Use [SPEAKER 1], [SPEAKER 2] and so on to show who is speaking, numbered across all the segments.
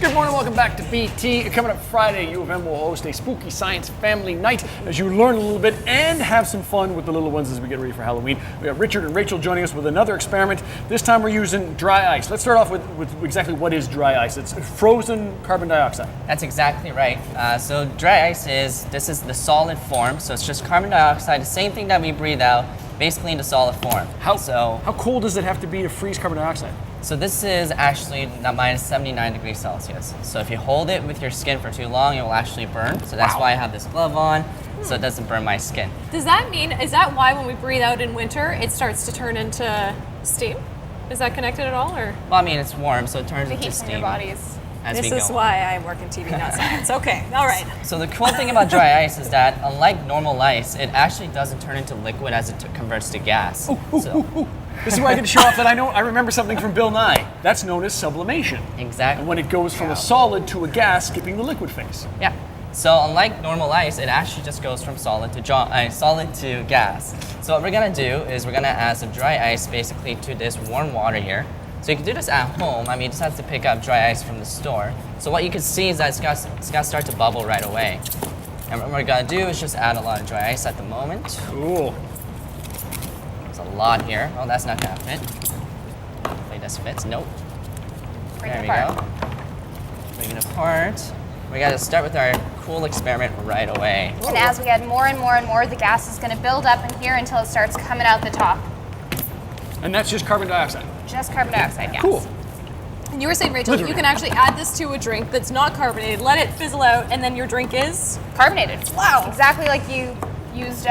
[SPEAKER 1] Good morning, welcome back to BT. Coming up Friday, U of M will host a spooky science family night as you learn a little bit and have some fun with the little ones as we get ready for Halloween. We have Richard and Rachel joining us with another experiment. This time we're using dry ice. Let's start off with exactly what is dry ice. It's frozen carbon dioxide.
[SPEAKER 2] That's exactly right. So dry ice is the solid form, so it's just carbon dioxide, the same thing that we breathe out, basically in the solid form.
[SPEAKER 1] How cold does it have to be to freeze carbon dioxide?
[SPEAKER 2] So this is actually minus 79 degrees Celsius. So if you hold it with your skin for too long, it will actually burn. So that's why I have this glove on, so it doesn't burn my skin.
[SPEAKER 3] Does that mean, is that why when we breathe out in winter, it starts to turn into steam? Is that connected at all, or?
[SPEAKER 2] Well, I mean, it's warm, so it turns into
[SPEAKER 4] Heat
[SPEAKER 2] steam.
[SPEAKER 4] from your bodies.
[SPEAKER 3] This is why I work in TV, not science. Okay, all right.
[SPEAKER 2] So the cool thing about dry ice is that, unlike normal ice, it actually doesn't turn into liquid as it converts to gas.
[SPEAKER 1] This is where I get to show off that I remember something from Bill Nye. That's known as sublimation.
[SPEAKER 2] Exactly.
[SPEAKER 1] And when it goes from a solid to a gas, skipping the liquid phase.
[SPEAKER 2] Yeah. So unlike normal ice, it actually just goes from solid to gas. So what we're gonna do is we're gonna add some dry ice basically to this warm water here. So you can do this at home. I mean, you just have to pick up dry ice from the store. So what you can see is that it's gonna start to bubble right away. And what we're gonna do is just add a lot of dry ice at the moment.
[SPEAKER 1] Cool.
[SPEAKER 2] There's a lot here. Oh, that's not gonna fit. Hopefully this fits. Nope. There we go. Bring it apart. We gotta start with our cool experiment right away.
[SPEAKER 4] And as we add more and more and more, the gas is going to build up in here until it starts coming out the top.
[SPEAKER 1] And that's just carbon dioxide.
[SPEAKER 4] Just carbon dioxide gas.
[SPEAKER 1] Cool.
[SPEAKER 3] And you were saying, Rachel,
[SPEAKER 1] Literally.
[SPEAKER 3] you can actually add this to a drink that's not carbonated, let it fizzle out, and then your drink is?
[SPEAKER 4] Carbonated.
[SPEAKER 3] Wow.
[SPEAKER 4] Exactly like you used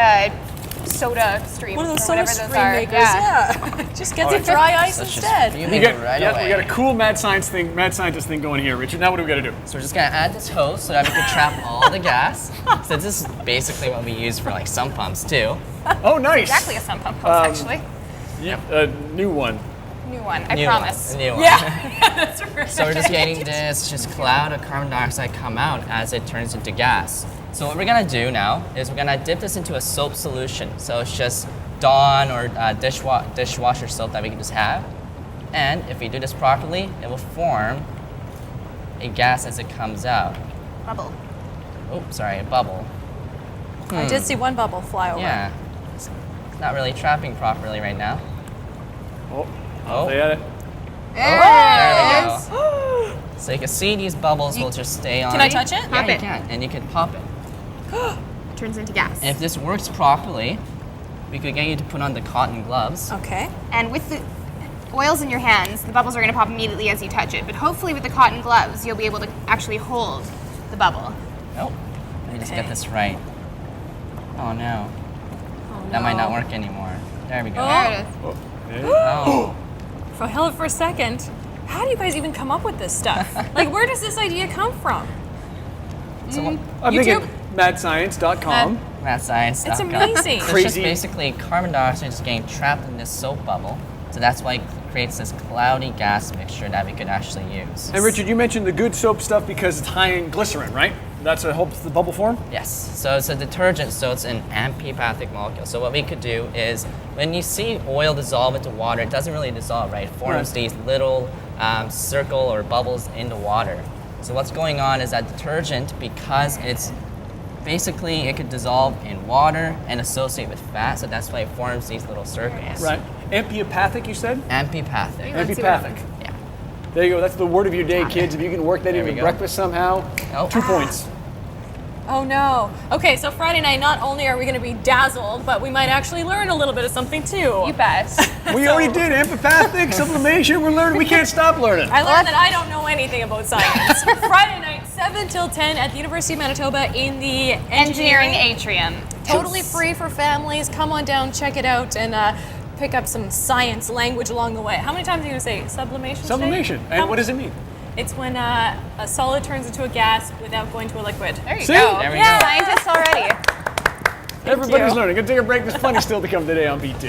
[SPEAKER 4] soda streams.
[SPEAKER 3] One of those
[SPEAKER 4] or
[SPEAKER 3] soda
[SPEAKER 4] whatever
[SPEAKER 3] stream
[SPEAKER 4] those are.
[SPEAKER 3] makers,
[SPEAKER 4] yeah.
[SPEAKER 3] Just get the dry ice
[SPEAKER 2] So it's just
[SPEAKER 3] instead.
[SPEAKER 2] fuming
[SPEAKER 1] We got
[SPEAKER 2] right away.
[SPEAKER 1] a cool mad scientist thing going here, Richard. Now what do we got to do?
[SPEAKER 2] So we're just gonna add this hose so that we can trap all the gas. So this is basically what we use for like sump pumps too.
[SPEAKER 1] Oh, nice.
[SPEAKER 4] Exactly a sump pump hose, actually.
[SPEAKER 1] Yep. A new one.
[SPEAKER 4] New one, I
[SPEAKER 2] New
[SPEAKER 4] promise.
[SPEAKER 2] One, a new one.
[SPEAKER 3] Yeah, that's right.
[SPEAKER 2] So we're just getting this just cloud of carbon dioxide come out as it turns into gas. So what we're gonna do now is we're gonna dip this into a soap solution. So it's just Dawn or dishwasher soap that we can just have. And if we do this properly, it will form a gas as it comes out.
[SPEAKER 4] Bubble.
[SPEAKER 2] Oh, sorry, a bubble.
[SPEAKER 3] I did see one bubble fly over.
[SPEAKER 2] Yeah, it's not really trapping properly right now.
[SPEAKER 1] Oh, they had it.
[SPEAKER 2] There we go. So you can see these bubbles will just stay on.
[SPEAKER 3] Can I touch it?
[SPEAKER 2] Yeah,
[SPEAKER 4] Pop
[SPEAKER 2] you
[SPEAKER 4] it.
[SPEAKER 2] can, and you can pop it.
[SPEAKER 4] Turns into gas.
[SPEAKER 2] And if this works properly, we could get you to put on the cotton gloves.
[SPEAKER 3] Okay.
[SPEAKER 4] And with the oils in your hands, the bubbles are going to pop immediately as you touch it. But hopefully with the cotton gloves, you'll be able to actually hold the bubble.
[SPEAKER 2] Nope. Let me just
[SPEAKER 3] Okay.
[SPEAKER 2] get this right. Oh no.
[SPEAKER 3] Oh,
[SPEAKER 2] That might not
[SPEAKER 3] no.
[SPEAKER 2] work anymore. There we go.
[SPEAKER 4] There it is.
[SPEAKER 1] Oh, yeah.
[SPEAKER 2] Oh.
[SPEAKER 3] Held it for a second. How do you guys even come up with this stuff? Like, where does this idea come from?
[SPEAKER 2] So what?
[SPEAKER 1] I'm thinking
[SPEAKER 3] YouTube?
[SPEAKER 1] madscience.com.
[SPEAKER 2] Mathscience.
[SPEAKER 3] It's amazing.
[SPEAKER 2] It's just
[SPEAKER 1] Crazy.
[SPEAKER 2] basically carbon dioxide just getting trapped in this soap bubble. So that's why it creates this cloudy gas mixture that we could actually use.
[SPEAKER 1] And Richard, you mentioned the good soap stuff because it's high in glycerin, right? That's what helps the bubble form?
[SPEAKER 2] Yes, so it's a detergent, so it's an amphipathic molecule. So what we could do is, when you see oil dissolve into water, it doesn't really dissolve, right? It forms
[SPEAKER 1] Right.
[SPEAKER 2] these little circle or bubbles in the water. So what's going on is that detergent, because it's basically, it could dissolve in water and associate with fat, so that's why it forms these little circles.
[SPEAKER 1] Right. Amphipathic, you said?
[SPEAKER 2] Amphipathic.
[SPEAKER 4] Let's see what
[SPEAKER 1] Amphipathic.
[SPEAKER 2] Yeah.
[SPEAKER 1] There you go. That's the word of your day, kids. If you can work that
[SPEAKER 2] There
[SPEAKER 1] into
[SPEAKER 2] we go.
[SPEAKER 1] breakfast somehow,
[SPEAKER 2] Oh.
[SPEAKER 1] 2 points.
[SPEAKER 3] Oh no. Okay, so Friday night, not only are we going to be dazzled, but we might actually learn a little bit of something too.
[SPEAKER 4] You bet.
[SPEAKER 1] We already did amphipathic, sublimation. We're learning. We can't stop learning.
[SPEAKER 3] I learned that I don't know anything about science. Friday night, 7 till 10 at the University of Manitoba in the
[SPEAKER 4] Engineering atrium.
[SPEAKER 3] Totally free for families. Come on down, check it out, and pick up some science language along the way. How many times are you going to say sublimation? today?
[SPEAKER 1] Sublimation. And what does it mean?
[SPEAKER 3] It's when a solid turns into a gas without going to a liquid.
[SPEAKER 4] There you
[SPEAKER 1] See?
[SPEAKER 4] go.
[SPEAKER 2] There we
[SPEAKER 4] yeah,
[SPEAKER 2] go.
[SPEAKER 4] scientists already.
[SPEAKER 1] Everybody's
[SPEAKER 3] you.
[SPEAKER 1] learning. Gonna take a break. There's plenty still to come today on BT.